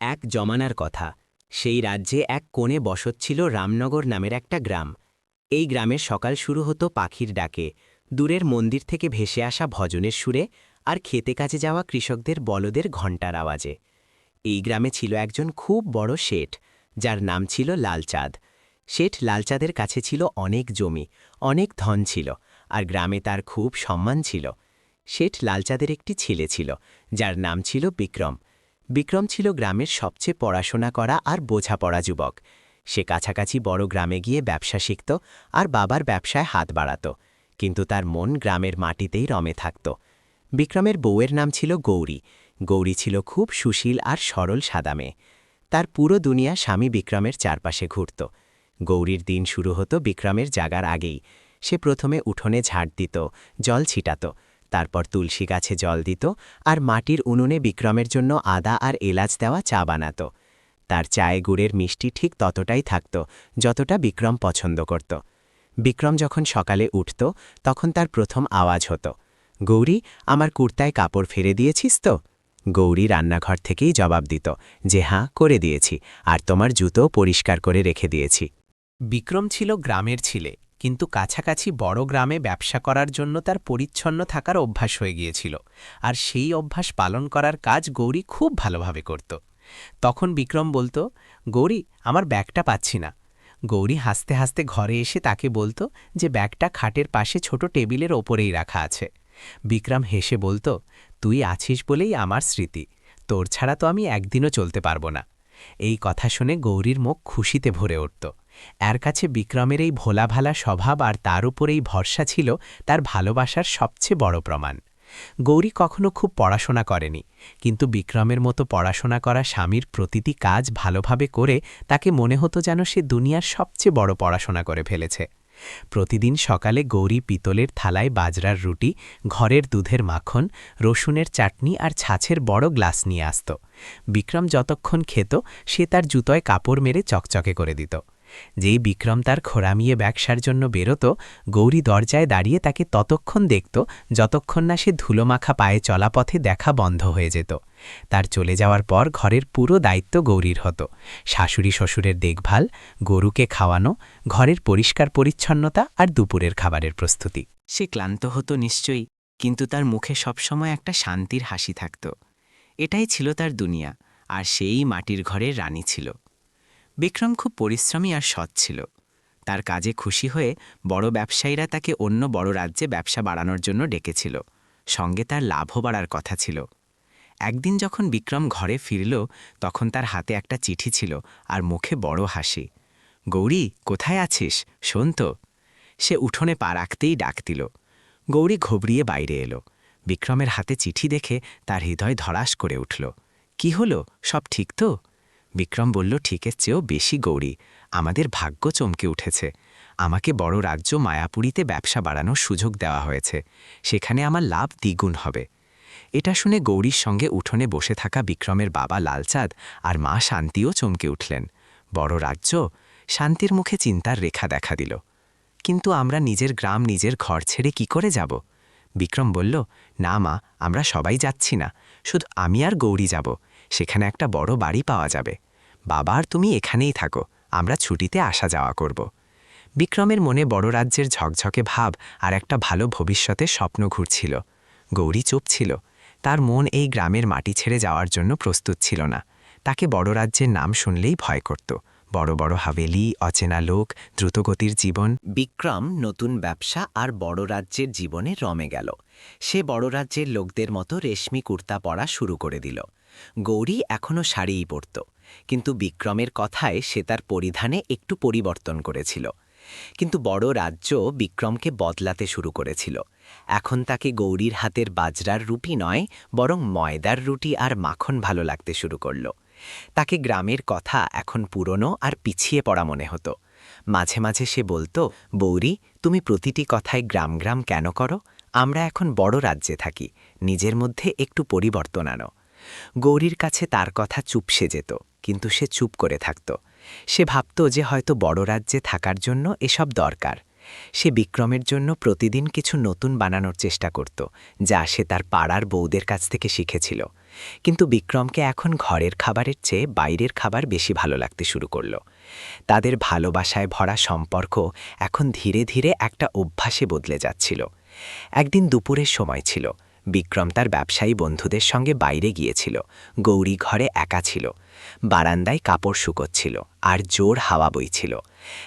এক জমানার কথা। সেই রাজ্যে এক কোণে বসত ছিল রামনগর নামের একটা গ্রাম। এই গ্রামের সকাল শুরু হতো পাখির ডাকে, দূরের মন্দির থেকে ভেসে আসা ভজনের সুরে, আর খেতে কাজে যাওয়া কৃষকদের বলদের ঘণ্টার আওয়াজে। এই গ্রামে ছিল একজন খুব বড় শেঠ, যার নাম ছিল লালচাঁদ। শেঠ লালচাঁদের কাছে ছিল অনেক জমি, অনেক ধন ছিল, আর গ্রামে তার খুব সম্মান ছিল। শেঠ লালচাঁদের একটি ছেলে ছিল, যার নাম ছিল বিক্রম। বিক্রম ছিল গ্রামের সবচেয়ে পড়াশোনা করা আর বোঝাপড়া যুবক। সে কাছাকাছি বড় গ্রামে গিয়ে ব্যবসা শিখত আর বাবার ব্যবসায় হাত বাড়াত, কিন্তু তার মন গ্রামের মাটিতেই রমে থাকত। বিক্রমের বউয়ের নাম ছিল গৌরী। গৌরী ছিল খুব সুশীল আর সরল সাদা মেয়ে। তার পুরো দুনিয়া স্বামী বিক্রমের চারপাশে ঘুরত। গৌরীর দিন শুরু হতো বিক্রমের জাগার আগেই। সে প্রথমে উঠোনে ঝাড় দিত, জল ছিটাত, তারপর তুলসী গাছে জল দিত, আর মাটির উনুনে বিক্রমের জন্য আদা আর এলাচ দেওয়া চা বানাত। তার চায়ে গুড়ের মিষ্টি ঠিক ততটাই থাকত যতটা বিক্রম পছন্দ করত। বিক্রম যখন সকালে উঠত, তখন তার প্রথম আওয়াজ হতো, গৌরী, আমার কুর্তায় কাপড় ফেলে দিয়েছিস তো? গৌরী রান্নাঘর থেকেই জবাব দিত যে হ্যাঁ, করে দিয়েছি, আর তোমার জুতোও পরিষ্কার করে রেখে দিয়েছি। বিক্রম ছিল গ্রামের ছেলে, কিন্তু কাছাকাছি বড় গ্রামে ব্যবসা করার জন্য তার পরিচ্ছন্ন থাকার অভ্যাস হয়ে গিয়েছিল, আর সেই অভ্যাস পালন করার কাজ গৌরী খুব ভালোভাবে করত। তখন বিক্রম বলতো, গৌরী, আমার ব্যাগটা পাচ্ছি না। গৌরী হাসতে হাসতে ঘরে এসে তাকে বলতো যে ব্যাগটা খাটের পাশে ছোট টেবিলের ওপরেই রাখা আছে। বিক্রম হেসে বলতো, তুই আছিস বলেই আমার স্মৃতি, তোর ছাড়া তো আমি একদিনও চলতে পারবো না। এই কথা শুনে গৌরীর মুখ খুশিতে ভরে উঠত। এর কাছে বিক্রমের এই ভোলাভালা স্বভাব আর তার উপরেই ভরসা ছিল তার ভালোবাসার সবচেয়ে বড় প্রমাণ। গৌরী কখনো খুব পড়াশোনা করেনি, কিন্তু বিক্রমের মতো পড়াশোনা করা স্বামীর প্রতিটি কাজ ভালোভাবে করে তাকে মনে হতো যেন সে দুনিয়ার সবচেয়ে বড় পড়াশোনা করে ফেলেছে। প্রতিদিন সকালে গৌরী পিতলের থালায় বাজরার রুটি, ঘরের দুধের মাখন, রসুনের চাটনি আর ছাছের বড় গ্লাস নিয়ে আসত। বিক্রম যতক্ষণ খেত, সে তার জুতোয় কাপড় মেরে চকচকে করে দিত। যেই বিক্রম তার খোরামিয়ে ব্যবসার জন্য বেরোত, গৌরী দরজায় দাঁড়িয়ে তাকে ততক্ষণ দেখত যতক্ষণ না সে ধুলোমাখা পায়ে চলা পথে দেখা বন্ধ হয়ে যেত। তার চলে যাওয়ার পর ঘরের পুরো দায়িত্ব গৌরীর হতো। শাশুড়ি শ্বশুরের দেখভাল, গরুকে খাওয়ানো, ঘরের পরিষ্কার পরিচ্ছন্নতা আর দুপুরের খাবারের প্রস্তুতি। সে ক্লান্ত হতো নিশ্চয়ই, কিন্তু তার মুখে সবসময় একটা শান্তির হাসি থাকত। এটাই ছিল তার দুনিয়া, আর সেই মাটির ঘরের রানী ছিল। বিক্রম খুব পরিশ্রমী আর সৎ ছিল। তার কাজে খুশি হয়ে বড় ব্যবসায়ীরা তাকে অন্য বড় রাজ্যে ব্যবসা বাড়ানোর জন্য ডেকেছিল। সঙ্গে তার লাভও বাড়ার কথা ছিল। একদিন যখন বিক্রম ঘরে ফিরল, তখন তার হাতে একটা চিঠি ছিল আর মুখে বড় হাসি। গৌরী, কোথায় আছিস? শোন তো। সে উঠোনে পা রাখতেই ডাক দিল। গৌরী ঘবড়িয়ে বাইরে এলো। বিক্রমের হাতে চিঠি দেখে তার হৃদয় ধড়াস করে উঠল। কি হলো, সব ঠিক তো? বিক্রম বলল, ঠিকের চেয়েও বেশি গৌরী, আমাদের ভাগ্য চমকে উঠেছে। আমাকে বড় রাজ্য মায়াপুরীতে ব্যবসা বাড়ানোর সুযোগ দেওয়া হয়েছে। সেখানে আমার লাভ দ্বিগুণ হবে। এটা শুনে গৌরীর সঙ্গে উঠোনে বসে থাকা বিক্রমের বাবা লালচাঁদ আর মা শান্তিও চমকে উঠলেন। বড় রাজ্য? শান্তির মুখে চিন্তার রেখা দেখা দিল। কিন্তু আমরা নিজের গ্রাম, নিজের ঘর ছেড়ে কি করে যাব? বিক্রম বলল, না মা, আমরা সবাই যাচ্ছি না, শুধু আমি আর গৌরী যাব। সেখানে একটা বড় বাড়ি পাওয়া যাবে। বাবা আর তুমি এখানেই থাকো, আমরা ছুটিতে আসা যাওয়া করব। বিক্রমের মনে বড় রাজ্যের ঝকঝকে ভাব আর একটা ভালো ভবিষ্যতের স্বপ্ন ঘুরছিল। গৌরী চুপ ছিল। তার মন এই গ্রামের মাটি ছেড়ে যাওয়ার জন্য প্রস্তুত ছিল না। তাকে বড় রাজ্যের নাম শুনলেই ভয় করত। বড় বড় হাভেলি, অচেনা লোক, দ্রুতগতির জীবন। বিক্রম নতুন ব্যবসা আর বড় রাজ্যের জীবনে রমে গেল। সে বড় রাজ্যের লোকদের মতো রেশমি কুর্তা পরা শুরু করে দিল। গৌরী এখনও শাড়িই পরত, কিন্তু বিক্রমের কথায় সে তার পরিধানে একটু পরিবর্তন করেছিল। কিন্তু বড় রাজ্য বিক্রমকে বদলাতে শুরু করেছিল। এখন তাকে গৌরীর হাতের বাজরার রুটি নয়, বরং ময়দার রুটি আর মাখন ভালো লাগতে শুরু করল। তাকে গ্রামের কথা এখন পুরনো আর পিছিয়ে পড়া মনে হতো। মাঝে মাঝে সে বলতো, বৌরি, তুমি প্রতিটি কথায় গ্রাম গ্রাম কেন করো? আমরা এখন বড় রাজ্যে থাকি, নিজের মধ্যে একটু পরিবর্তন আনো। গৌরীর কাছে তার কথা চুপসে যেত, কিন্তু সে চুপ করে থাকত। সে ভাবত যে হয়তো বড় রাজ্যে থাকার জন্য এসব দরকার। সে বিক্রমের জন্য প্রতিদিন কিছু নতুন বানানোর চেষ্টা করত, যা সে তার পাড়ার বউদের কাছ থেকে শিখেছিল। কিন্তু বিক্রমকে এখন ঘরের খাবারের চেয়ে বাইরের খাবার বেশি ভালো লাগতে শুরু করল। তাদের ভালোবাসায় ভরা সম্পর্ক এখন ধীরে ধীরে একটা অভ্যাসে বদলে যাচ্ছিল। একদিন দুপুরের সময় ছিল। বিক্রম তার ব্যবসায়ী বন্ধুদের সঙ্গে বাইরে গিয়েছিল। গৌরী ঘরে একা ছিল। বারান্দায় কাপড় শুকোচ্ছিল আর জোর হাওয়া বইছিল।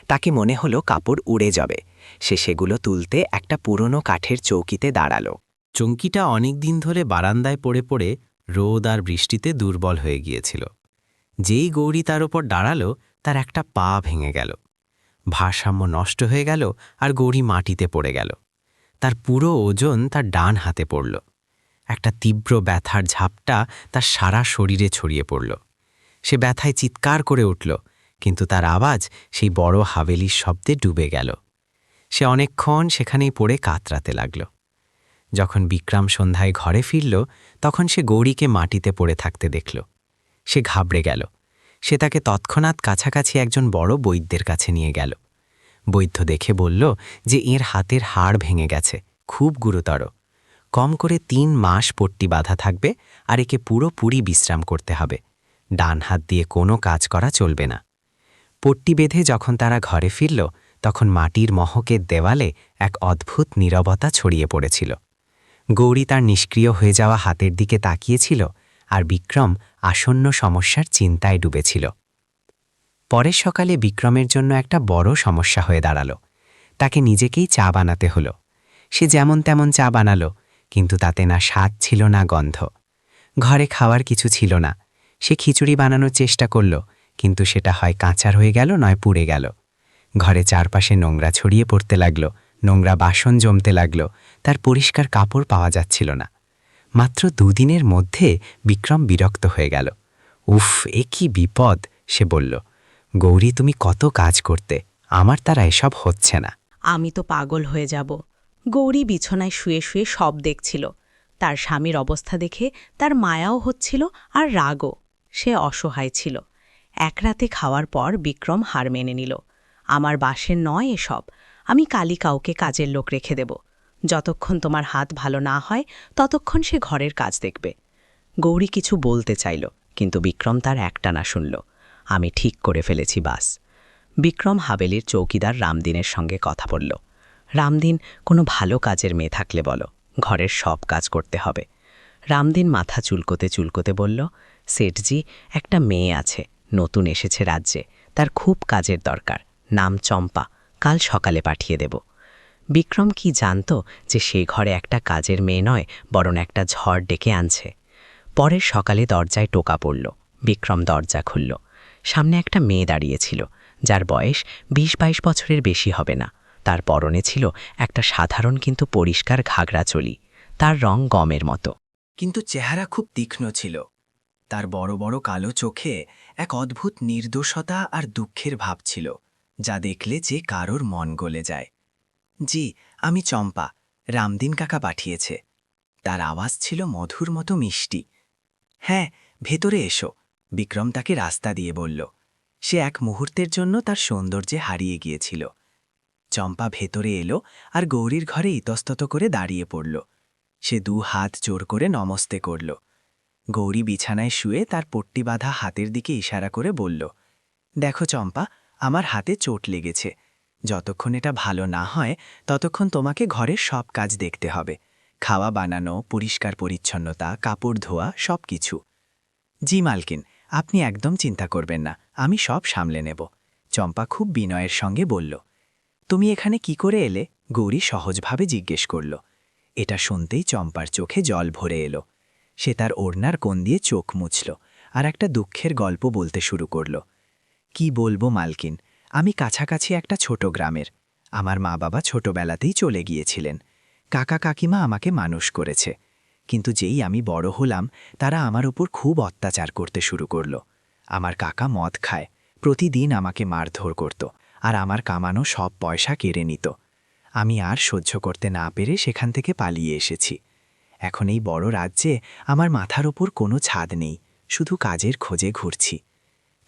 তাকে মনে হলো কাপড় উড়ে যাবে। সে সেগুলো তুলতে একটা পুরনো কাঠের চৌকিতে দাঁড়ালো। চৌকিটা অনেক দিন ধরে বারান্দায় পড়ে পড়ে রোদ আর বৃষ্টিতে দুর্বল হয়ে গিয়েছিল। যেই গৌরী তার ওপর দাঁড়ালো, তার একটা পা ভেঙে গেল। ভারসাম্য নষ্ট হয়ে গেল আর গৌরী মাটিতে পড়ে গেল। তার পুরো ওজন তার ডান হাতে পড়ল। একটা তীব্র ব্যথার ঝাপটা তার সারা শরীরে ছড়িয়ে পড়ল। সে ব্যথায় চিৎকার করে উঠল, কিন্তু তার আওয়াজ সেই বড় হাভেলির শব্দে ডুবে গেল। সে অনেকক্ষণ সেখানেই পড়ে কাতরাতে লাগল। যখন বিক্রম সন্ধ্যায় ঘরে ফিরল, তখন সে গৌরীকে মাটিতে পড়ে থাকতে দেখল। সে ঘাবড়ে গেল। সে তাকে তৎক্ষণাৎ কাছাকাছি একজন বড় বৈদ্যের কাছে নিয়ে গেল। বৈদ্য দেখে বলল যে এর হাতের হাড় ভেঙে গেছে, খুব গুরুতর। কম করে 3 মাস পট্টি বাঁধা থাকবে আর একে পুরোপুরি বিশ্রাম করতে হবে। ডান হাত দিয়ে কোনো কাজ করা চলবে না। পট্টি বেঁধে যখন তারা ঘরে ফিরল, তখন মাটির মহকের দেওয়ালে এক অদ্ভুত নীরবতা ছড়িয়ে পড়েছিল। গৌরী তার নিষ্ক্রিয় হয়ে যাওয়া হাতের দিকে তাকিয়েছিল, আর বিক্রম আসন্ন সমস্যার চিন্তায় ডুবেছিল। পরের সকালে বিক্রমের জন্য একটা বড় সমস্যা হয়ে দাঁড়াল। তাকে নিজেকেই চা বানাতে হলো। সে যেমন তেমন চা বানালো, কিন্তু তাতে না স্বাদ ছিল না গন্ধ। ঘরে খাওয়ার কিছু ছিল না। সে খিচুড়ি বানানোর চেষ্টা করল, কিন্তু সেটা হয় কাঁচা রয়ে গেল নয় পুড়ে গেল। ঘরে চারপাশে নোংরা ছড়িয়ে পড়তে লাগল, নোংরা বাসন জমতে লাগল, তার পরিষ্কার কাপড় পাওয়া যাচ্ছিল না। মাত্র 2 দিনের মধ্যে বিক্রম বিরক্ত হয়ে গেল। উফ, এ কি বিপদ, সে বলল। গৌরী, তুমি কত কাজ করতে, আমার দ্বারা এসব হচ্ছে না। আমি তো পাগল হয়ে যাব। গৌরী বিছানায় শুয়ে শুয়ে সব দেখছিল। তার স্বামীর অবস্থা দেখে তার মায়াও হচ্ছিল আর রাগও। সে অসহায় ছিল। এক রাতে খাওয়ার পর বিক্রম হার মেনে নিল। আমার বাসের নয় এসব, আমি কালই কাউকে কাজের লোক রেখে দেব। যতক্ষণ তোমার হাত ভালো না হয় ততক্ষণ সে ঘরের কাজ দেখবে। গৌরী কিছু বলতে চাইল, কিন্তু বিক্রম তার একটানা শুনল। আমি ঠিক করে ফেলেছি বাস। বিক্রম হাভেলির চৌকিদার রামদিনের সঙ্গে কথা বলল। রামদিন, কোনো ভালো কাজের মেয়ে থাকলে বলো, ঘরের সব কাজ করতে হবে। রামদিন মাথা চুলকোতে চুলকোতে বলল, সেঠজি, একটা মেয়ে আছে, নতুন এসেছে রাজ্যে, তার খুব কাজের দরকার, নাম চম্পা, কাল সকালে পাঠিয়ে দেব। বিক্রম কি জানত যে সে ঘরে একটা কাজের মেয়ে নয়, বরং একটা ঝড় ডেকে আনছে। পরের সকালে দরজায় টোকা পড়ল। বিক্রম দরজা খুলল। সামনে একটা মেয়ে দাঁড়িয়েছিল, যার বয়স 20-22 বছরের বেশি হবে না। তার পরনে ছিল একটা সাধারণ কিন্তু পরিষ্কার ঘাগরা চলি। তার রং গমের মতো, কিন্তু চেহারা খুব তীক্ষ্ণ ছিল। তার বড় বড় কালো চোখে এক অদ্ভুত নির্দোষতা আর দুঃখের ভাব ছিল, যা দেখলে যে কারোর মন গলে যায়। জি, আমি চম্পা, রামদিন কাকা পাঠিয়েছে। তার আওয়াজ ছিল মধুর মতো মিষ্টি। হ্যাঁ, ভেতরে এসো, বিক্রম তাকে রাস্তা দিয়ে বলল। সে এক মুহূর্তের জন্য তার সৌন্দর্যে হারিয়ে গিয়েছিল। চম্পা ভেতরে এলো আর গৌরীর ঘরে ইতস্তত করে দাঁড়িয়ে পড়ল। সে 2 হাত জোর করে নমস্তে করল। গৌরী বিছানায় শুয়ে তার পট্টি বাঁধা হাতের দিকে ইশারা করে বলল, দেখো চম্পা, আমার হাতে চোট লেগেছে। যতক্ষণ এটা ভালো না হয় ততক্ষণ তোমাকে ঘরের সব কাজ দেখতে হবে। খাওয়া বানানো, পরিষ্কার পরিচ্ছন্নতা, কাপড় ধোয়া, সব কিছু। জি মালকিন, আপনি একদম চিন্তা করবেন না, আমি সব সামলে নেব। চম্পা খুব বিনয়ের সঙ্গে বলল। তুমি এখানে কি করে এলে? গৌরী সহজভাবে জিজ্ঞেস করল। এটা শুনতেই চম্পার চোখে জল ভরে এলো। সে তার ওড়নার কোণ দিয়ে চোখ মুছল আর একটা দুঃখের গল্প বলতে শুরু করল। কি বলবো মালকিন, আমি কাছাকাছি একটা ছোট গ্রামের। আমার মা বাবা ছোটবেলাতেই চলে গিয়েছিলেন। কাকা কাকিমা আমাকে মানুষ করেছে, কিন্তু যেই আমি বড় হলাম তারা আমার উপর খুব অত্যাচার করতে শুরু করল। আমার কাকা মদ খায়, প্রতিদিন আমাকে মারধর করত আর আমার কামানো সব পয়সা কেড়ে নিত। আমি আর সহ্য করতে না পেরে সেখান থেকে পালিয়ে এসেছি। এখন এই বড় রাজ্যে আমার মাথার ওপর কোনো ছাদ নেই, শুধু কাজের খোঁজে ঘুরছি।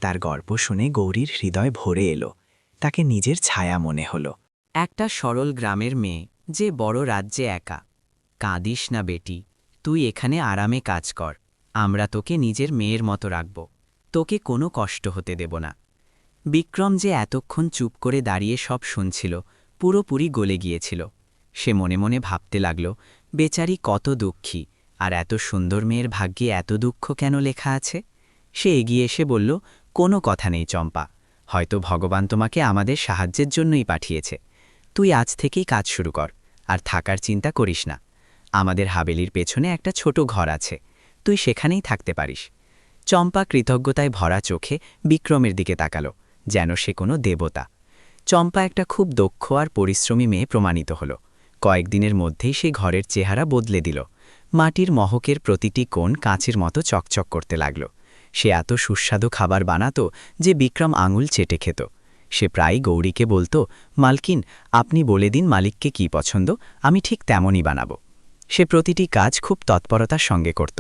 তার গল্প শুনে গৌরীর হৃদয় ভরে এলো। তাকে নিজের ছায়া মনে হলো। একটা সরল গ্রামের মেয়ে যে বড় রাজ্যে একা। কাঁদিস না বেটি, তুই এখানে আরামে কাজ কর। আমরা তোকে নিজের মেয়ের মতো রাখব, তোকে কোনো কষ্ট হতে দেব না। বিক্রম যে এতক্ষণ চুপ করে দাঁড়িয়ে সব শুনছিল, পুরোপুরি গলে গিয়েছিল। সে মনে মনে ভাবতে লাগল, বেচারি কত দুঃখী, আর এত সুন্দর মেয়ের ভাগ্যে এত দুঃখ কেন লেখা আছে। সে এগিয়ে এসে বলল, কোনো কথা নেই চম্পা, হয়তো ভগবান তোমাকে আমাদের সাহায্যের জন্যই পাঠিয়েছে। তুই আজ থেকেই কাজ শুরু কর, আর থাকার চিন্তা করিস না। আমাদের হাবেলির পেছনে একটা ছোট ঘর আছে, তুই সেখানেই থাকতে পারিস। চম্পা কৃতজ্ঞতায় ভরা চোখে বিক্রমের দিকে তাকাল, যেন সে কোনো দেবতা। চম্পা একটা খুব দক্ষ আর পরিশ্রমী মেয়ে প্রমাণিত হল। কয়েকদিনের মধ্যেই সে ঘরের চেহারা বদলে দিল। মাটির মহকের প্রতিটি কোণ কাঁচের মতো চকচক করতে লাগল। সে এত সুস্বাদু খাবার বানাত যে বিক্রম আঙুল চেটে খেত। সে প্রায় গৌরীকে বলতো, মালকিন, আপনি বলে দিন মালিককে কি পছন্দ, আমি ঠিক তেমনই বানাব। সে প্রতিটি কাজ খুব তৎপরতার সঙ্গে করত,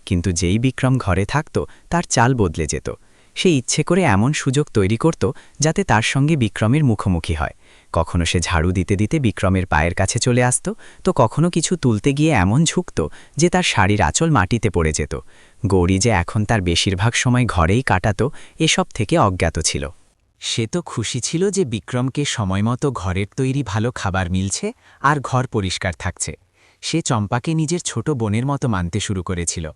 কিন্তু যেই বিক্রম ঘরে থাকত তার চাল বদলে যেত। সে ইচ্ছে করে এমন সুযোগ তৈরি করত যাতে তার সঙ্গে বিক্রমের মুখোমুখি হয়। কখনো সে ঝাড়ু দিতে দিতে বিক্রমের পায়ের কাছে চলে আসত, তো কখনো কিছু তুলতে গিয়ে এমন ঝুঁকত যে তার শাড়ির আঁচল মাটিতে পড়ে যেত। গৌরী যে এখন তার বেশিরভাগ সময় ঘরেই কাটাত, এসব থেকে অজ্ঞাত ছিল। সে তো খুশি ছিল যে বিক্রমকে সময়মতো ঘরের তৈরি ভালো খাবার মিলছে আর ঘর পরিষ্কার থাকছে। সে চম্পাকে নিজের ছোট বোনের মতো মানতে শুরু করেছিল।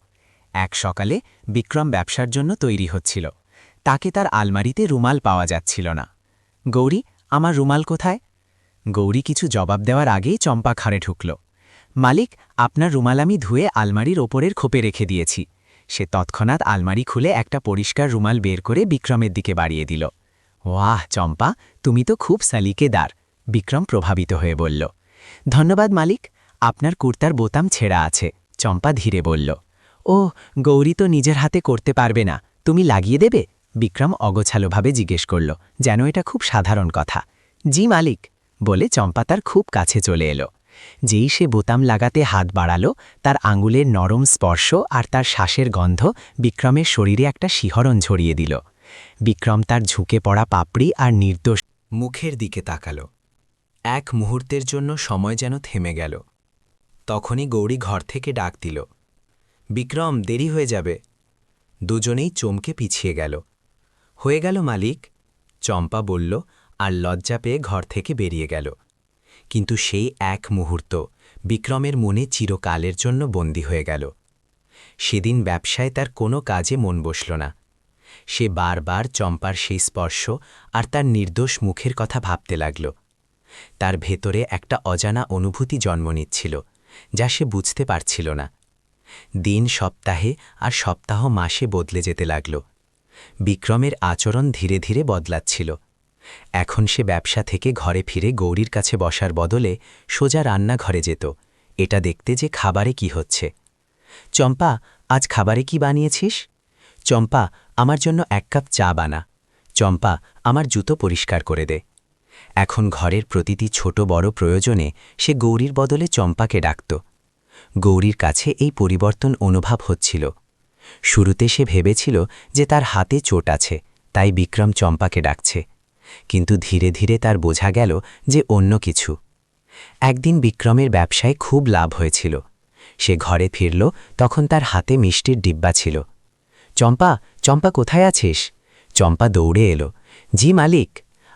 এক সকালে বিক্রম ব্যবসার জন্য তৈরি হচ্ছিল। তাকে তার আলমারিতে রুমাল পাওয়া যাচ্ছিল না। গৌরী, আমার রুমাল কোথায়? গৌরী কিছু জবাব দেওয়ার আগেই চম্পা ঘরে ঢুকল। মালিক, আপনার রুমাল আমি ধুয়ে আলমারির ওপরের খোপে রেখে দিয়েছি। সে তৎক্ষণাৎ আলমারি খুলে একটা পরিষ্কার রুমাল বের করে বিক্রমের দিকে বাড়িয়ে দিল। ওয়াহ চম্পা, তুমি তো খুব সালিকেদার, বিক্রম প্রভাবিত হয়ে বলল। ধন্যবাদ মালিক, আপনার কুর্তার বোতাম ছেঁড়া আছে, চম্পা ধীরে বলল। ও, গৌরী তো নিজের হাতে করতে পারবে না, তুমি লাগিয়ে দেবে? বিক্রম অগোছালোভাবে জিজ্ঞেস করল, যেন এটা খুব সাধারণ কথা। জি মালিক, বলে চম্পা তার খুব কাছে চলে এলো। যেই সে বোতাম লাগাতে হাত বাড়ালো, তার আঙুলের নরম স্পর্শ আর তার শ্বাসের গন্ধ বিক্রমের শরীরে একটা শিহরণ ছড়িয়ে দিল। বিক্রম তার ঝুঁকে পড়া পাপড়ি আর নির্দোষ মুখের দিকে তাকাল। এক মুহূর্তের জন্য সময় যেন থেমে গেল। তখনই গৌরী ঘর থেকে ডাক দিল, বিক্রম, দেরি হয়ে যাবে। দুজনেই চমকে পিছিয়ে গেল। হয়ে গেল মালিক, চম্পা বলল, আর লজ্জা পেয়ে ঘর থেকে বেরিয়ে গেল। কিন্তু সেই এক মুহূর্ত বিক্রমের মনে চিরকালের জন্য বন্দী হয়ে গেল। সেদিন ব্যবসায় তার কোনো কাজে মন বসল না। সে বারবার চম্পার সেই স্পর্শ আর তার নির্দোষ মুখের কথা ভাবতে লাগল। তার ভেতরে একটা অজানা অনুভূতি জন্ম নিচ্ছিল, যা সে বুঝতে পারছিল না। দিন সপ্তাহে আর সপ্তাহ মাসে বদলে যেতে লাগল। বিক্রমের আচরণ ধীরে ধীরে বদলাচ্ছিল। এখন সে ব্যবসা থেকে ঘরে ফিরে গৌরীর কাছে বসার বদলে সোজা রান্নাঘরে যেত, এটা দেখতে যে খাবারে কি হচ্ছে। চম্পা, আজ খাবারে কি বানিয়েছিস? চম্পা, আমার জন্য 1 কাপ চা বানা। চম্পা, আমার জুতো পরিষ্কার করে দে। এখন ঘরের প্রতিটি ছোট বড় প্রয়োজনে সে গৌরীর বদলে চম্পাকে ডাকত। গৌরীর কাছে এই পরিবর্তন অনুভব হচ্ছিল। শুরুতে সে ভেবেছিল যে তার হাতে চোট আছে, তাই বিক্রম চম্পাকে ডাকছে, কিন্তু ধীরে ধীরে তার বোঝা গেল যে অন্য কিছু। একদিন বিক্রমের ব্যবসায় খুব লাভ হয়েছিল। সে ঘরে ফিরল, তখন তার হাতে মিষ্টির ডিব্বা ছিল। চম্পা, চম্পা, কোথায় আছিস? চম্পা দৌড়ে এলো। জি মালিক,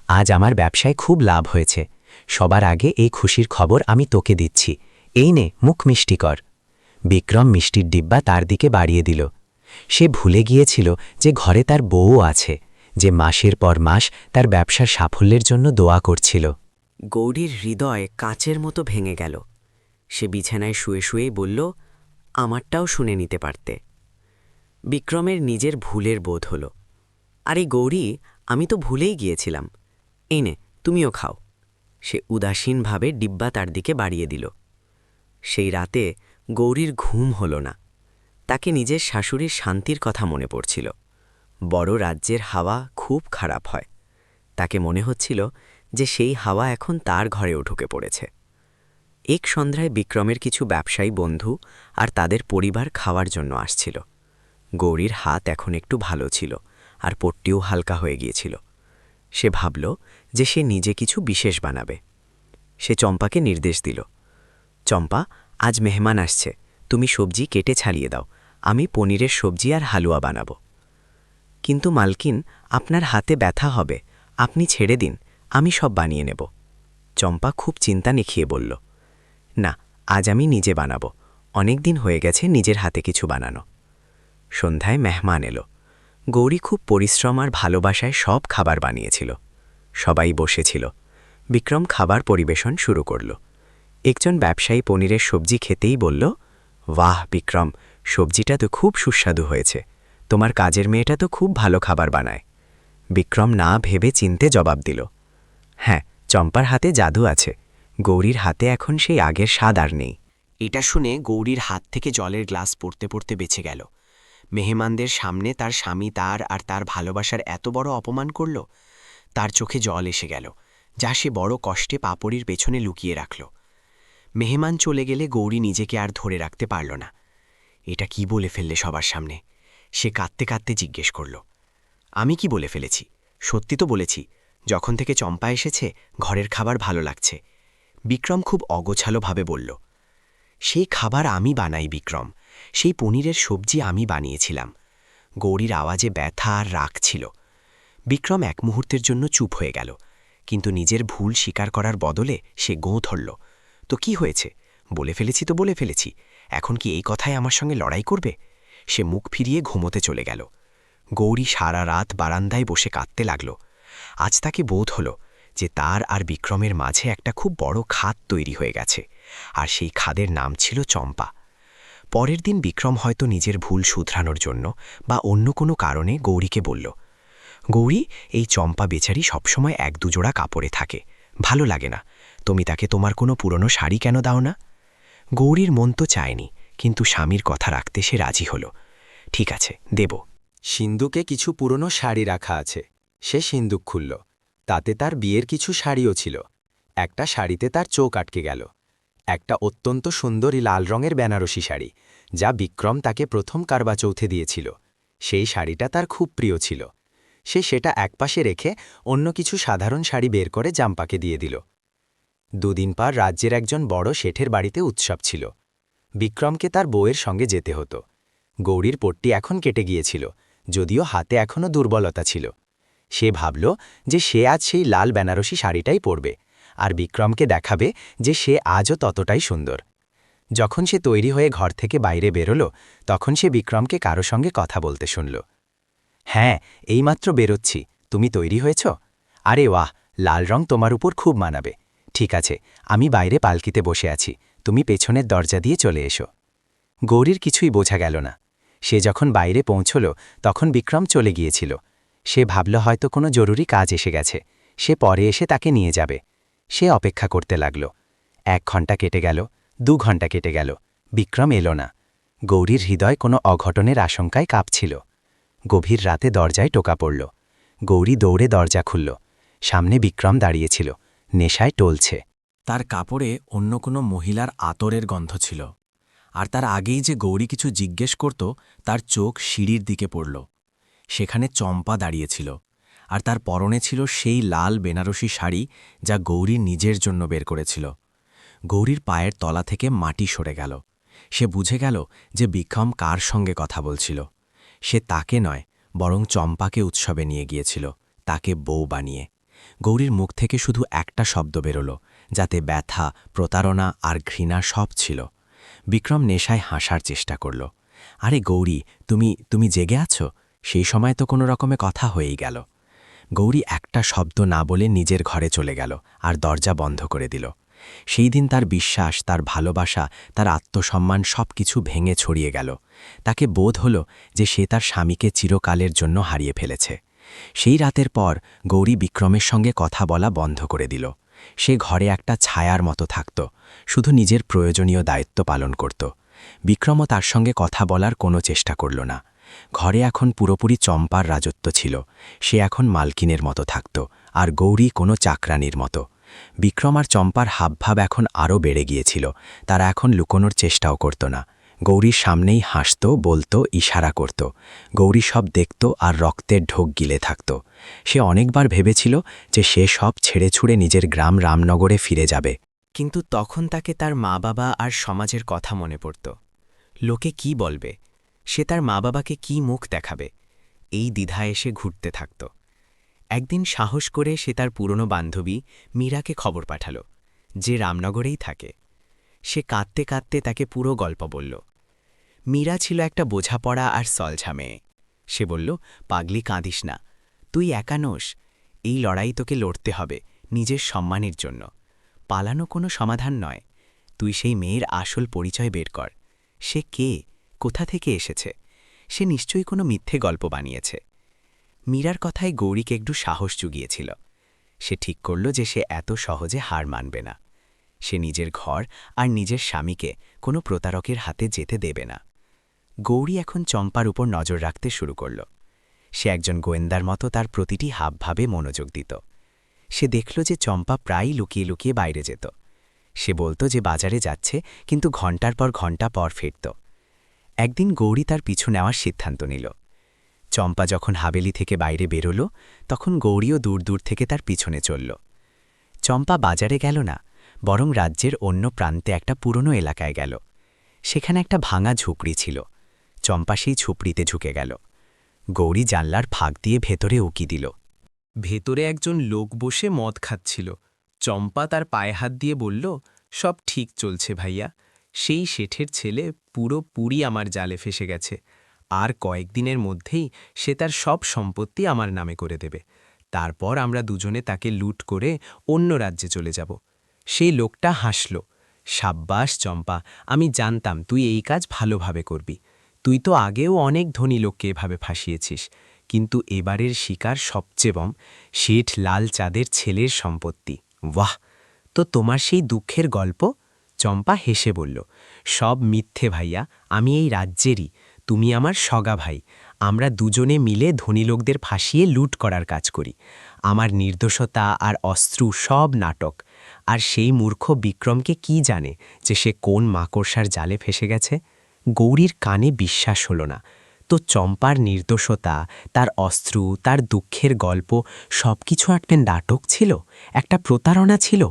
আজ আমার ব্যবসায় খুব লাভ হয়েছে। সবার আগে এই খুশির খবর আমি তোকে দিচ্ছি, এই নে, মুখ মিষ্টি কর। বিক্রম মিষ্টির ডিব্বা তার দিকে বাড়িয়ে দিল। সে ভুলে গিয়েছিল যে ঘরে তার বউও আছে, যে মাসের পর মাস তার ব্যবসার সাফল্যের জন্য দোয়া করছিল। গৌরীর হৃদয় কাচের মতো ভেঙে গেল। সে বিছানায় শুয়ে শুয়েই বলল, আমারটাও শুনে নিতে পারতে। বিক্রমের নিজের ভুলের বোধ হল। আরে গৌরী, আমি তো ভুলেই গিয়েছিলাম, এই নে, তুমিও খাও। সে উদাসীনভাবে ডিব্বা তার দিকে বাড়িয়ে দিল। সেই রাতে গৌরীর ঘুম হল না। তাকে নিজের শাশুড়ির শান্তির কথা মনে পড়ছিল। বড় রাজ্যের হাওয়া খুব খারাপ হয়। তাকে মনে হচ্ছিল যে সেই হাওয়া এখন তার ঘরেও ঢুকে পড়েছে। এক সন্ধ্যায় বিক্রমের কিছু ব্যবসায়ী বন্ধু আর তাদের পরিবার খাওয়ার জন্য আসছিল। গৌরীর হাত এখন একটু ভালো ছিল, আর পট্টিও হালকা হয়ে গিয়েছিল। সে ভাবল যে সে নিজে কিছু বিশেষ বানাবে। সে চম্পাকে নির্দেশ দিল, চম্পা, আজ মেহমান আসছে, তুমি সবজি কেটে ছাড়িয়ে দাও, আমি পনিরের সবজি আর হালুয়া বানাবো। কিন্তু মালকিন, আপনার হাতে ব্যথা হবে, আপনি ছেড়ে দিন, আমি সব বানিয়ে নেব। চম্পা খুব চিন্তা নেখিয়ে বলল, না, আজ আমি নিজে বানাবো। অনেক দিন হয়ে গেছে নিজের হাতে কিছু বানানো। সন্ধ্যায় মেহমান এলো। গৌরী খুব পরিশ্রম আর ভালোবাসায় সব খাবার বানিয়েছিল। সবাই বসেছিল। বিক্রম খাবার পরিবেশন শুরু করল। একজন ব্যবসায়ী পনিরের সবজি খেতেই বলল, বাহ বিক্রম, সবজিটা তো খুব সুস্বাদু হয়েছে। তোমার কাজের মেয়েটা তো খুব ভালো খাবার বানায়। বিক্রম না ভেবে চিনতে জবাব দিল, হ্যাঁ, চম্পার হাতে জাদু আছে। গৌরীর হাতে এখন সেই আগের স্বাদ আর নেই। এটা শুনে গৌরীর হাত থেকে জলের গ্লাস পড়তে পড়তে বেঁচে গেল। মেহমানদের সামনে তার স্বামী তার আর তার ভালোবাসার এত বড় অপমান করল। তার চোখে জল এসে গেল, যা সে বড় কষ্টে পাপড়ির পেছনে লুকিয়ে রাখল। মেহমান চলে গেলে গৌরী নিজেকে আর ধরে রাখতে পারল না। এটা কি বলে ফেললে সবার সামনে? সে কাঁদতে কাঁদতে জিজ্ঞেস করল, আমি কি বলে ফেলেছি? সত্যি তো বলেছি, যখন থেকে চম্পা এসেছে ঘরের খাবার ভালো লাগছে। বিক্রম খুব অগোছালোভাবে বলল, সেই খাবার আমি বানাই বিক্রম, সেই পনিরের সবজি আমি বানিয়েছিলাম। গৌরীর আওয়াজে ব্যথা আর রাগ ছিল। বিক্রম এক মুহূর্তের জন্য চুপ হয়ে গেল, কিন্তু নিজের ভুল স্বীকার করার বদলে সে গোঁ ধরল। তো কি হয়েছে? বলে ফেলেছি তো বলে ফেলেছি, এখন কি এই কথায় আমার সঙ্গে লড়াই করবে? সে মুখ ফিরিয়ে ঘুমোতে চলে গেল। গৌরী সারা রাত বারান্দায় বসে কাঁদতে লাগল। আজ তাকে বোধ হল যে তার আর বিক্রমের মাঝে একটা খুব বড় খাদ তৈরি হয়ে গেছে, আর সেই খাদের নাম ছিল চম্পা। পরের দিন বিক্রম হয়তো নিজের ভুল শুধরানোর জন্য বা অন্য কোনো কারণে গৌরীকে বলল, গৌরী, এই চম্পা বেচারি সবসময় এক দুজোড়া কাপড়ে থাকে, ভালো লাগে না। তুমি তাকে তোমার কোনো পুরনো শাড়ি কেন দাও না? গৌরীর মন তো চায়নি, কিন্তু স্বামীর কথা রাখতে সে রাজি হল। ঠিক আছে, দেব। সিন্ধুকে কিছু পুরনো শাড়ি রাখা আছে। সে সিন্দুক খুলল। তাতে তার বিয়ের কিছু শাড়িও ছিল। একটা শাড়িতে তার চোখ আটকে গেল। একটা অত্যন্ত সুন্দরী লাল রঙের বেনারসি শাড়ি, যা বিক্রম তাকে প্রথম কারবা চৌথে দিয়েছিল। সেই শাড়িটা তার খুব প্রিয় ছিল। সে সেটা একপাশে রেখে অন্য কিছু সাধারণ শাড়ি বের করে জাম্পাকে দিয়ে দিল। দুদিন পর রাজ্যের একজন বড় শেঠের বাড়িতে উৎসব ছিল। বিক্রমকে তার বউয়ের সঙ্গে যেতে হতো। গৌরীর পট্টি এখন কেটে গিয়েছিল, যদিও হাতে এখনও দুর্বলতা ছিল। সে ভাবল যে সে আজ সেই লাল বেনারসি শাড়িটাই পরবে, আর বিক্রমকে দেখাবে যে সে আজও ততটাই সুন্দর। যখন সে তৈরি হয়ে ঘর থেকে বাইরে বেরোল, তখন সে বিক্রমকে কারো সঙ্গে কথা বলতে শুনল। হ্যাঁ, এইমাত্র বেরোচ্ছি, তুমি তৈরি হয়েছ? আরে ওয়াহ, লাল রং তোমার উপর খুব মানাবে। ঠিক আছে, আমি বাইরে পালকিতে বসে আছি, তুমি পেছনের দরজা দিয়ে চলে এসো। গৌরীর কিছুই বোঝা গেল না। সে যখন বাইরে পৌঁছল, তখন বিক্রম চলে গিয়েছিল। সে ভাবল হয়তো কোনো জরুরি কাজ এসে গেছে, সে পরে এসে তাকে নিয়ে যাবে। সে অপেক্ষা করতে লাগল। 1 ঘণ্টা কেটে গেল, 2 ঘণ্টা কেটে গেল, বিক্রম এলো না। গৌরীর হৃদয় কোনো অঘটনের আশঙ্কায় কাঁপছিল। গভীর রাতে দরজায় টোকা পড়ল। গৌরী দৌড়ে দরজা খুলল। সামনে বিক্রম দাঁড়িয়েছিল, নেশায় টলছে। তার কাপড়ে অন্য কোনো মহিলার আতরের গন্ধ ছিল, আর তার আগেই যে গৌরী কিছু জিজ্ঞেস করত, তার চোখ সিঁড়ির দিকে পড়ল। সেখানে চম্পা দাঁড়িয়েছিল, আর তার পরনে ছিল সেই লাল বেনারসি শাড়ি যা গৌরী নিজের জন্য বের করেছিল। গৌরীর পায়ের তলা থেকে মাটি সরে গেল। সে বুঝে গেল যে বিক্রম কার সঙ্গে কথা বলছিল। সে তাকে নয়, বরং চম্পাকে উৎসবে নিয়ে গিয়েছিল, তাকে বউ বানিয়ে। গৌরীর মুখ থেকে শুধু একটা শব্দ বেরোল, যাতে ব্যথা, প্রতারণা আর ঘৃণা সব ছিল। বিক্রম নেশায় হাসার চেষ্টা করল। আরে গৌরী, তুমি জেগে আছো? সেই সময় তো কোনো রকমে কথা হয়েই গেল। গৌরী একটা শব্দ না বলে নিজের ঘরে চলে গেল আর দরজা বন্ধ করে দিল। সেই দিন তার বিশ্বাস, তার ভালোবাসা, তার আত্মসম্মান সব কিছু ভেঙে ছড়িয়ে গেল। তাকে বোধ হল যে সে তার স্বামীকে চিরকালের জন্য হারিয়ে ফেলেছে। সেই রাতের পর গৌরী বিক্রমের সঙ্গে কথা বলা বন্ধ করে দিল। সে ঘরে একটা ছায়ার মতো থাকত, শুধু নিজের প্রয়োজনীয় দায়িত্ব পালন করত। বিক্রমও তার সঙ্গে কথা বলার কোনো চেষ্টা করল না। ঘরে এখন পুরোপুরি চম্পার রাজত্ব ছিল। সে এখন মালকিনের মতো থাকত, আর গৌরী কোনো চাকরানির মতো। বিক্রম আর চম্পার হাবভাব এখন আরও বেড়ে গিয়েছিল। তারা এখন লুকোনোর চেষ্টাও করত না। গৌরীর সামনেই হাসত, বলত, ইশারা করত। গৌরী সব দেখত আর রক্তের ঢোক গিলে থাকত। সে অনেকবার ভেবেছিল যে সে সব ছেড়ে ছুড়ে নিজের গ্রাম রামনগরে ফিরে যাবে। কিন্তু তখন তাকে তার মা বাবা আর সমাজের কথা মনে পড়ত। লোকে কি বলবে? সে তার মা বাবাকে কি মুখ দেখাবে, এই দ্বিধা এসে ঘুরতে থাকত। একদিন সাহস করে সে তার পুরনো বান্ধবী মীরাকে খবর পাঠাল, যে রামনগরেই থাকে। সে কাঁদতে কাঁদতে তাকে পুরো গল্প বলল। মীরা ছিল একটা বোঝাপড়া আর সলঝা মেয়ে। সে বলল, পাগলি, কাঁদিস না, তুই একা নোস। এই লড়াই তোকে লড়তে হবে নিজের সম্মানের জন্য। পালানো কোনো সমাধান নয়। তুই সেই মেয়ের আসল পরিচয় বের কর। সে কে, কোথা থেকে এসেছে? সে নিশ্চয়ই কোনো মিথ্যে গল্প বানিয়েছে। মীরার কথায় গৌরীকে একটু সাহস জুগিয়েছিল। সে ঠিক করল যে সে এত সহজে হার মানবে না। সে নিজের ঘর আর নিজের স্বামীকে কোনো প্রতারকের হাতে যেতে দেবে না। গৌরী এখন চম্পার উপর নজর রাখতে শুরু করল। সে একজন গোয়েন্দার মতো তার প্রতিটি হাবভাবে মনোযোগ দিত। সে দেখল যে চম্পা প্রায়ই লুকিয়ে লুকিয়ে বাইরে যেত। সে বলত যে বাজারে যাচ্ছে, কিন্তু ঘণ্টার পর ঘণ্টা পর ফিরত। একদিন গৌরী তার পিছু নেওয়ার সিদ্ধান্ত নিল। চম্পা যখন হাবেলি থেকে বাইরে বেরোল, তখন গৌরীও দূর দূর থেকে তার পিছনে চলল। চম্পা বাজারে গেল না, বরং রাজ্যের অন্য প্রান্তে একটা পুরনো এলাকায় গেল। সেখানে একটা ভাঙা ঝুপড়ি ছিল। চম্পা সেই ঝুপড়িতে ঝুঁকে গেল। গৌরী জানলার ফাঁক দিয়ে ভেতরে উকি দিল। ভেতরে একজন লোক বসে মদ খাচ্ছিল। চম্পা তার পায়ে হাত দিয়ে বলল, সব ঠিক চলছে ভাইয়া। সেই শেঠের ছেলে পুরোপুরি আমার জালে ফেসে গেছে। আর কয়েকদিনের মধ্যেই সে তার সব সম্পত্তি আমার নামে করে দেবে। তারপর আমরা দুজনে তাকে লুট করে অন্য রাজ্যে চলে যাব। সেই লোকটা হাসল। সাব্বাস চম্পা, আমি জানতাম তুই এই কাজ ভালোভাবে করবি। তুই তো আগেও অনেক ধনী লোককে এভাবে ফাঁসিয়েছিস, কিন্তু এবারের শিকার সবচেয়ে বম, শেঠ লাল চাঁদের ছেলের সম্পত্তি। বাহ! তো তোমার সেই দুঃখের গল্প? চম্পা হেসে বলল, সব মিথ্যে ভাইয়া, আমি এই রাজ্যেরই। তুমি আমার সগা ভাই। আমরা দুজনে মিলে ধনী লোকদের ফাঁসিয়ে লুট করার কাজ করি। আমার নির্দোষতা আর অস্ত্র সব নাটক। আর সেই মূর্খ বিক্রমকে কি জানে যে সে কোন মাকড়সার জালে ফেসে গেছে? গৌরীর কানে বিশ্বাস হল না। তো চম্পার নির্দোষতা, তার অস্ত্র, তার দুঃখের গল্প সবকিছু একটা নাটক ছিল, একটা প্রতারণা ছিল।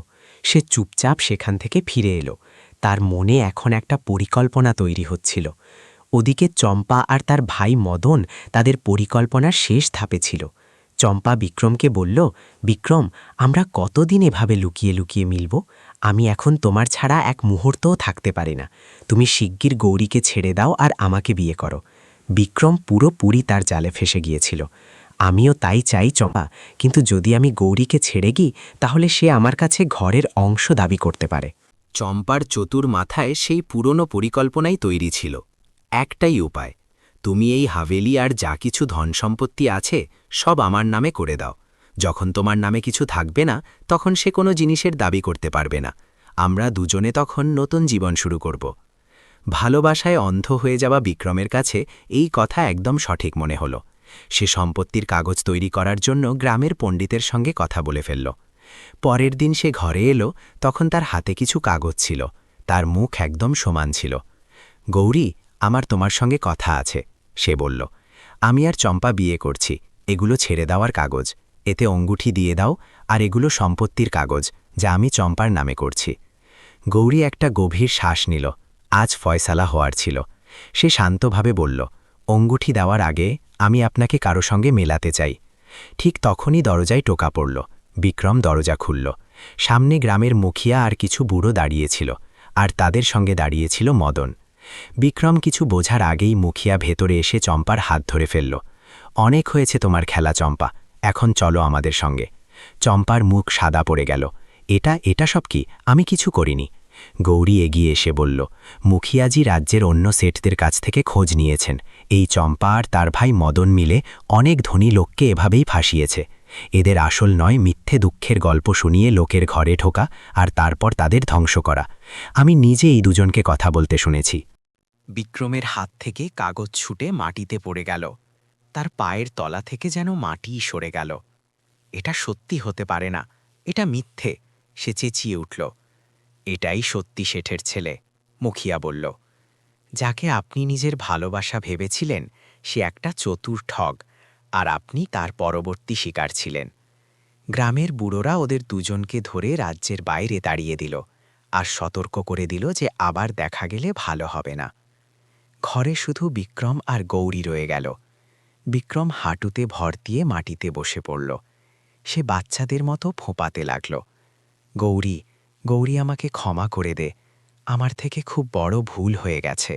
সে চুপচাপ সেখান থেকে ফিরে এলো। তার মনে এখন একটা পরিকল্পনা তৈরি হচ্ছিল। ওদিকে চম্পা আর তার ভাই মদন তাদের পরিকল্পনার শেষ ধাপে ছিল। চম্পা বিক্রমকে বলল, বিক্রম, আমরা কতদিন এভাবে লুকিয়ে লুকিয়ে মিলব? আমি এখন তোমার ছাড়া এক মুহূর্তও থাকতে পারি না। তুমি শিগগির গৌরীকে ছেড়ে দাও আর আমাকে বিয়ে করো। বিক্রম পুরোপুরি তার জালে ফেসে গিয়েছিল। আমিও তাই চাই চম্পা, কিন্তু যদি আমি গৌরীকে ছেড়ে গিই, তাহলে সে আমার কাছে ঘরের অংশ দাবি করতে পারে। চম্পার চতুর মাথায় সেই পুরনো পরিকল্পনাই তৈরি ছিল। একটাই উপায়, তুমি এই হাভেলি আর যা কিছু ধন সম্পত্তি আছে সব আমার নামে করে দাও। যখন তোমার নামে কিছু থাকবে না, তখন সে কোনো জিনিসের দাবি করতে পারবে না। আমরা দুজনে তখন নতুন জীবন শুরু করব। ভালোবাসায় অন্ধ হয়ে যাওয়া বিক্রমের কাছে এই কথা একদম সঠিক মনে হল। সে সম্পত্তির কাগজ তৈরি করার জন্য গ্রামের পণ্ডিতের সঙ্গে কথা বলে ফেলল। পরের দিন সে ঘরে এলো, তখন তার হাতে কিছু কাগজ ছিল। তার মুখ একদম সমান ছিল। গৌরী, আমার তোমার সঙ্গে কথা আছে, সে বলল। আমি আর চম্পা বিয়ে করছি। এগুলো ছেড়ে দেওয়ার কাগজ। এতে অঙ্গুঠি দিয়ে দাও, আর এগুলো সম্পত্তির কাগজ, যা আমি চম্পার নামে করছি। গৌরী একটা গভীর শ্বাস নিল। আজ ফয়সালা হওয়ার ছিল। সে শান্তভাবে বলল, অঙ্গুঠি দেওয়ার আগে আমি আপনাকে কারো সঙ্গে মেলাতে চাই। ঠিক তখনই দরজায় টোকা পড়ল। বিক্রম দরজা খুলল। সামনে গ্রামের মুখিয়া আর কিছু বুড়ো দাঁড়িয়েছিল, আর তাদের সঙ্গে দাঁড়িয়েছিল মদন। বিক্রম কিছু বোঝার আগেই মুখিয়া ভেতরে এসে চম্পার হাত ধরে ফেলল। অনেক হয়েছে তোমার খেলা চম্পা, এখন চলো আমাদের সঙ্গে। চম্পার মুখ সাদা পড়ে গেল। এটা সব কি? আমি কিছু করিনি। গৌরী এগিয়ে এসে বলল, মুখিয়াজি রাজ্যের অন্য সেটদের কাছ থেকে খোঁজ নিয়েছেন। এই চম্পা আর তার ভাই মদন মিলে অনেক ধনী লোককে এভাবেই ফাঁসিয়েছে। এদের আসল নয় মিথ্যে দুঃখের গল্প শুনিয়ে লোকের ঘরে ঢোকা আর তারপর তাদের ধ্বংস করা। আমি নিজে এই দুজনকে কথা বলতে শুনেছি। বিক্রমের হাত থেকে কাগজ ছুটে মাটিতে পড়ে গেল। তার পায়ের তলা থেকে যেন মাটি সরে গেল। এটা সত্যি হতে পারে না, এটা মিথ্যে, সে চেঁচিয়ে উঠল। এটাই সত্যি শেঠের ছেলে, মুখিয়া বলল। যাকে আপনি নিজের ভালোবাসা ভেবেছিলেন, সে একটা চতুর ঠগ, আর আপনি তার পরবর্তী শিকার ছিলেন। গ্রামের বুড়োরা ওদের দুজনকে ধরে রাজ্যের বাইরে তাড়িয়ে দিল, আর সতর্ক করে দিল যে আবার দেখা গেলে ভালো হবে না। ঘরে শুধু বিক্রম আর গৌরী রয়ে গেল। বিক্রম হাঁটুতে ভর দিয়ে মাটিতে বসে পড়ল। সে বাচ্চাদের মতো ফোঁপাতে লাগল, গৌরী, গৌরী, আমাকে ক্ষমা করে দে। আমার থেকে খুব বড় ভুল হয়ে গেছে।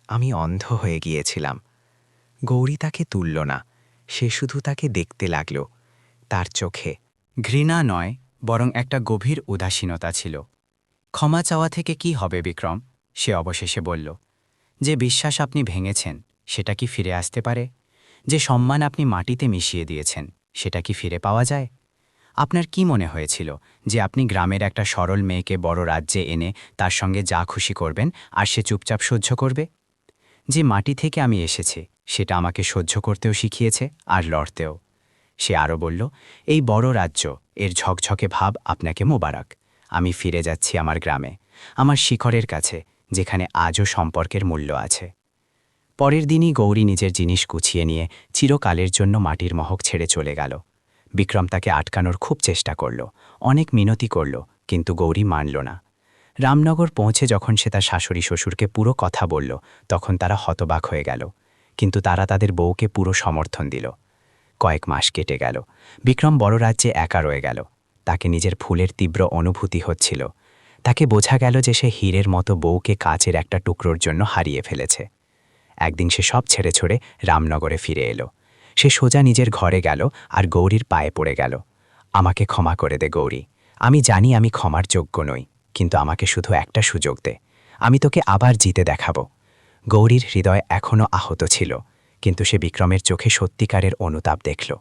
আমি অন্ধ হয়ে গিয়েছিলাম। গৌরী তাকে তুলল না, সে শুধু তাকে দেখতে লাগল। তার চোখে ঘৃণা নয়, বরং একটা গভীর উদাসীনতা ছিল। ক্ষমা চাওয়া থেকে কি হবে বিক্রম? সে অবশেষে বলল। যে বিশ্বাস আপনি ভেঙেছেন সেটা কি ফিরে আসতে পারে? যে সম্মান আপনি মাটিতে মিশিয়ে দিয়েছেন সেটা কি ফিরে পাওয়া যায়? আপনার কি মনে হয়েছিল যে আপনি গ্রামের একটা সরল মেয়েকে বড় রাজ্যে এনে তার সঙ্গে যা খুশি করবেন আর সে চুপচাপ সহ্য করবে? যে মাটি থেকে আমি এসেছি সেটা আমাকে সহ্য করতেও শিখিয়েছে আর লড়তেও। সে আরও বলল, এই বড় রাজ্য, এর ঝকঝকে ভাব আপনাকে মোবারক। আমি ফিরে যাচ্ছি আমার গ্রামে, আমার শিখরের কাছে, যেখানে আজও সম্পর্কের মূল্য আছে। পরের দিনই গৌরী নিজের জিনিস গুছিয়ে নিয়ে চিরকালের জন্য মাটির মহক ছেড়ে চলে গেল। বিক্রম তাকে আটকানোর খুব চেষ্টা করল, অনেক মিনতি করল, কিন্তু গৌরী মানল না। রামনগর পৌঁছে যখন সে তার শাশুড়ি শ্বশুরকে পুরো কথা বলল, তখন তারা হতবাক হয়ে গেল, কিন্তু তারা তাদের বউকে পুরো সমর্থন দিল। কয়েক মাস কেটে গেল। বিক্রম বড় রাজ্যে একা রয়ে গেল। তাকে নিজের ফুলের তীব্র অনুভূতি হচ্ছিল। তাকে বোঝা গেল যে সে হীরের মতো বউকে কাচের একটা টুকরোর জন্য হারিয়ে ফেলেছে। একদিন সে সব ছেড়ে ছড়ে রামনগরে ফিরে এলো। সে সোজা নিজের ঘরে গেল আর গৌরীর পায়ে পড়ে গেল। আমাকে ক্ষমা করে দে গৌরী, আমি জানি আমি ক্ষমার যোগ্য নই, কিন্তু আমাকে শুধু একটা সুযোগ দে, আমি তোকে আবার জিতে দেখাবো। গৌরীর হৃদয় এখনও আহত ছিল, কিন্তু সে বিক্রমের চোখে সত্যিকারের অনুতাপ দেখল।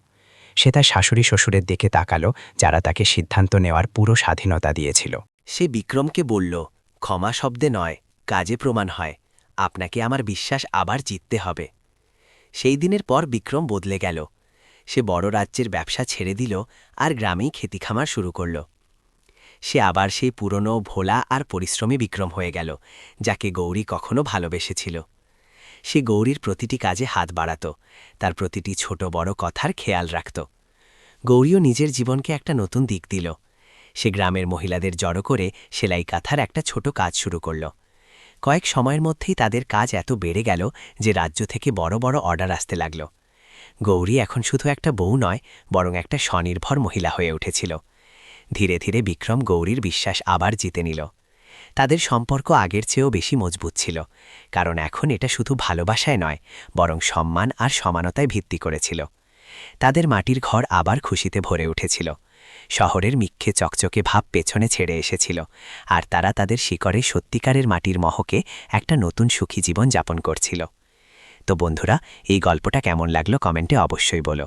সে তার শাশুড়ি শ্বশুরের দিকে তাকালো, যারা তাকে সিদ্ধান্ত নেওয়ার পুরো স্বাধীনতা দিয়েছিল। সে বিক্রমকে বলল, ক্ষমা শব্দে নয়, কাজে প্রমাণ হয়। আপনাকে আমার বিশ্বাস আবার জিততে হবে। সেই দিনের পর বিক্রম বদলে গেল। সে বড় রাজ্যের ব্যবসা ছেড়ে দিল আর গ্রামেই খেতি খামার শুরু করল। সে আবার সেই পুরনো ভোলা আর পরিশ্রমী বিক্রম হয়ে গেল, যাকে গৌরী কখনো ভালোবেসেছিল। সে গৌরীর প্রতিটি কাজে হাত বাড়াত, তার প্রতিটি ছোট বড় কথার খেয়াল রাখত। গৌরীও নিজের জীবনকে একটা নতুন দিক দিল। সে গ্রামের মহিলাদের জড়ো করে সেলাই কাঁথার একটা ছোট কাজ শুরু করল। কয়েক সময়ের মধ্যেই তাদের কাজ এত বেড়ে গেল যে রাজ্য থেকে বড় বড় অর্ডার আসতে লাগল। গৌরী এখন শুধু একটা বউ নয়, বরং একটা স্বনির্ভর মহিলা হয়ে উঠেছিল। ধীরে ধীরে বিক্রম গৌরীর বিশ্বাস আবার জিতে নিল। তাদের সম্পর্ক আগের চেয়েও বেশি মজবুত ছিল, কারণ এখন এটা শুধু ভালোবাসায় নয়, বরং সম্মান আর সমানতায় ভিত্তি করেছিল। তাদের মাটির ঘর আবার খুশিতে ভরে উঠেছিল। শহরের মিথ্যে চকচকে ভাব পেছনে ছেড়ে এসেছিল, আর তারা তাদের শিকড়ে সত্যিকারের মাটির মহকে একটা নতুন সুখী জীবন যাপন করছিল। তো বন্ধুরা, এই গল্পটা কেমন লাগলো কমেন্টে অবশ্যই বলো।